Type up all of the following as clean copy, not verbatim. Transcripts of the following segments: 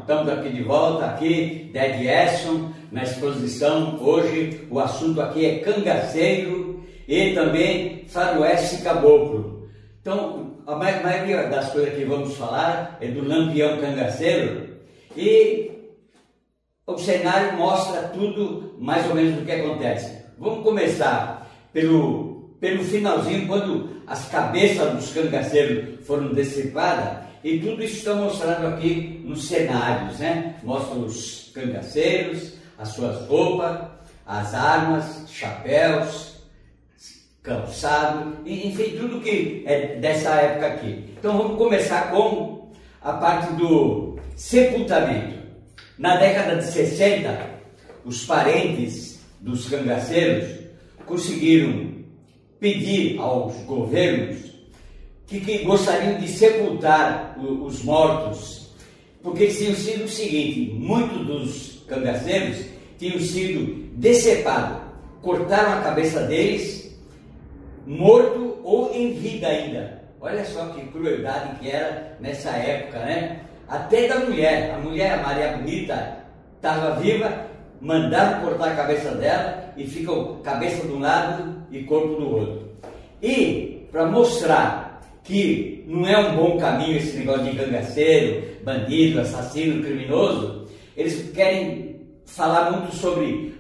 estamos aqui de volta, aqui, Dead Edson, na exposição. Hoje o assunto aqui é cangaceiro e também faroeste caboclo. Então, a maioria das coisas que vamos falar é do lampião cangaceiro e o cenário mostra tudo mais ou menos do que acontece. Vamos começar pelo finalzinho, quando as cabeças dos cangaceiros foram decepadas. E tudo isso está mostrando aqui nos cenários, né? Mostra os cangaceiros, as suas roupas, as armas, chapéus, calçado, enfim, tudo que é dessa época aqui. Então vamos começar com a parte do sepultamento. Na década de 60, os parentes dos cangaceiros conseguiram pedir aos governos que gostariam de sepultar os mortos, porque eles tinham sido o seguinte: muitos dos cangaceiros tinham sido decepados, cortaram a cabeça deles, morto ou em vida ainda. Olha só que crueldade que era nessa época, né? Até da mulher, a Maria Bonita estava viva, mandaram cortar a cabeça dela e ficam cabeça de um lado e corpo do outro. E para mostrar que não é um bom caminho esse negócio de cangaceiro, bandido, assassino, criminoso, eles querem falar muito sobre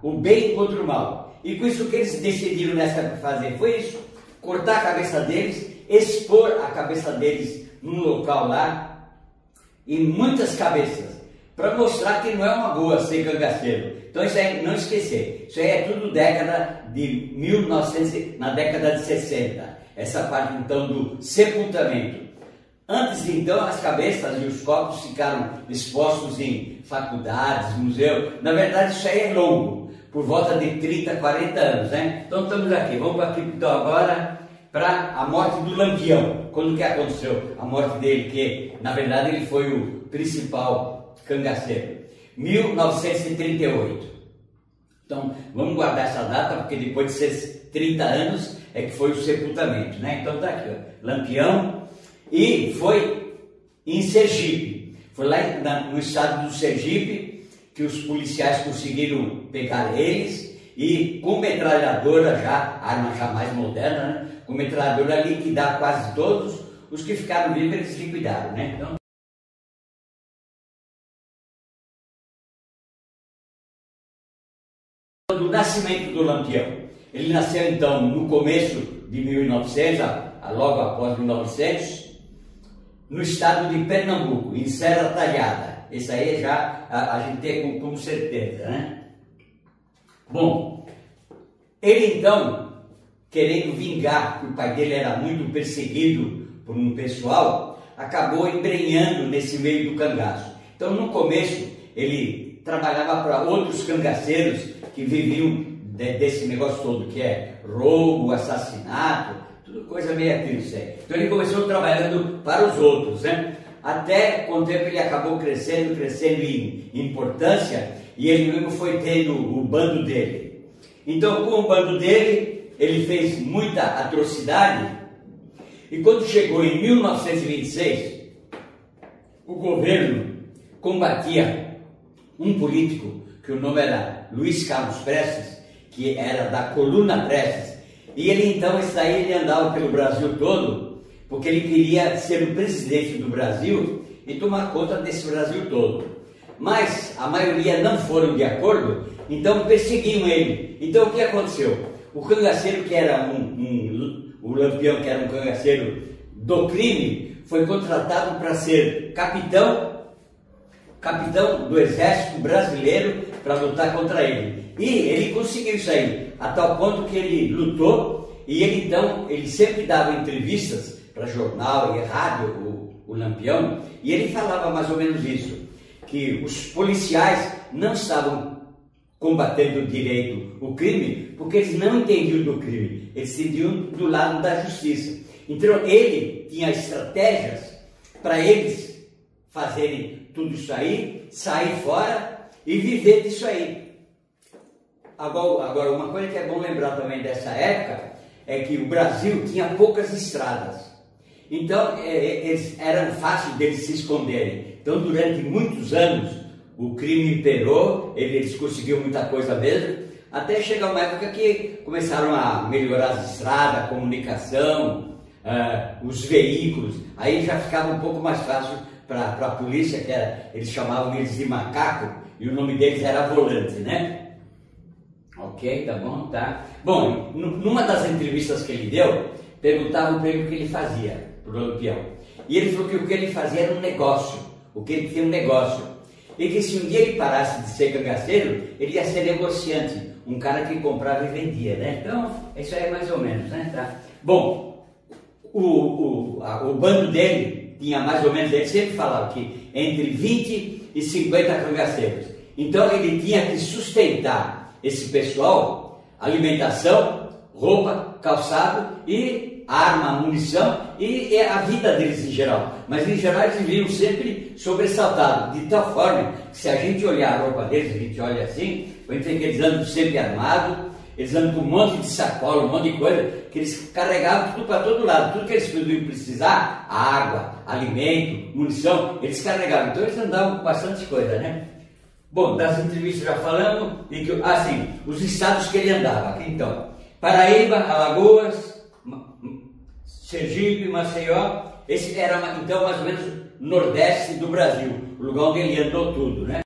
o bem contra o mal. E com isso que eles decidiram nessa época fazer foi isso: cortar a cabeça deles, expor a cabeça deles num local lá, e muitas cabeças, para mostrar que não é uma boa ser cangaceiro. Então isso aí, não esquecer, isso aí é tudo década de 1900, na década de 60. Essa parte então do sepultamento. Antes então as cabeças e os corpos ficaram expostos em faculdades, museus. Na verdade isso aí é longo, por volta de 30, 40 anos, né? Então estamos aqui, vamos aqui então agora para a morte do Lampião. Quando que aconteceu a morte dele, que na verdade ele foi o principal cangaceiro? 1938. Então vamos guardar essa data, porque depois de 30 anos é que foi o sepultamento, né? Então tá aqui, ó, Lampião, e foi em Sergipe. Foi lá no estado do Sergipe que os policiais conseguiram pegar eles e com metralhadora já, arma já mais moderna, né? Com metralhadora liquidar quase todos os que ficaram vivos, eles liquidaram, né? Então, do nascimento do Lampião. Ele nasceu então no começo de 1900, logo após 1900, no estado de Pernambuco, em Serra Talhada. Esse aí já a gente tem com certeza, né? Bom, ele então, querendo vingar, que o pai dele era muito perseguido por um pessoal, acabou embrenhando nesse meio do cangaço. Então no começo ele trabalhava para outros cangaceiros que viviam desse negócio todo, que é roubo, assassinato, tudo coisa meio triste. Então ele começou trabalhando para os outros, né? Até com o tempo ele acabou crescendo em importância, e ele mesmo foi tendo o bando dele. Então com o bando dele ele fez muita atrocidade, e quando chegou em 1926, o governo combatia um político que o nome era Luiz Carlos Prestes, que era da Coluna Prestes, e ele então, ele andava pelo Brasil todo, porque ele queria ser o presidente do Brasil e tomar conta desse Brasil todo. Mas a maioria não foram de acordo, então perseguiam ele. Então o que aconteceu? O cangaceiro que era o Lampião, que era um cangaceiro do crime, foi contratado para ser capitão do exército brasileiro para lutar contra ele. E ele conseguiu isso aí, a tal ponto que ele lutou, e ele sempre dava entrevistas para jornal e rádio, o Lampião, e ele falava mais ou menos isso, que os policiais não estavam combatendo direito o crime, porque eles não entendiam do crime, eles entendiam do lado da justiça. Então ele tinha estratégias para eles fazerem tudo isso aí, sair fora e viver disso aí. Agora, uma coisa que é bom lembrar também dessa época é que o Brasil tinha poucas estradas. Então, eram fáceis deles se esconderem. Então, durante muitos anos, o crime imperou, eles conseguiram muita coisa mesmo, até chegar uma época que começaram a melhorar as estradas, a comunicação, os veículos, aí já ficava um pouco mais fácil para a polícia, que eles chamavam eles de macaco, e o nome deles era volante, né? Ok, tá bom, tá. Bom, numa das entrevistas que ele deu, perguntavam para ele o que ele fazia, pro Lampião. E ele falou que o que ele fazia era um negócio, o que ele tinha um negócio. E que se um dia ele parasse de ser cangaceiro, ele ia ser negociante, um cara que comprava e vendia, né? Então, isso aí é mais ou menos, né? Tá. Bom, o bando dele tinha mais ou menos, ele sempre falava que entre 20 e 50 cangaceiros. Então ele tinha que sustentar esse pessoal, alimentação, roupa, calçado e arma, munição e a vida deles em geral. Mas em geral eles viviam sempre sobressaltados, de tal forma que se a gente olhar a roupa deles, a gente olha assim, vai ver que eles andam sempre armados, eles andam com um monte de sacola, um monte de coisa, que eles carregavam tudo para todo lado, tudo que eles podiam precisar, água, alimento, munição, eles carregavam. Então eles andavam com bastante coisa, né? Bom, das entrevistas já falamos, e que, sim, os estados que ele andava, aqui então, Paraíba, Alagoas, Sergipe, Maceió, esse era então mais ou menos nordeste do Brasil, o lugar onde ele andou tudo, né?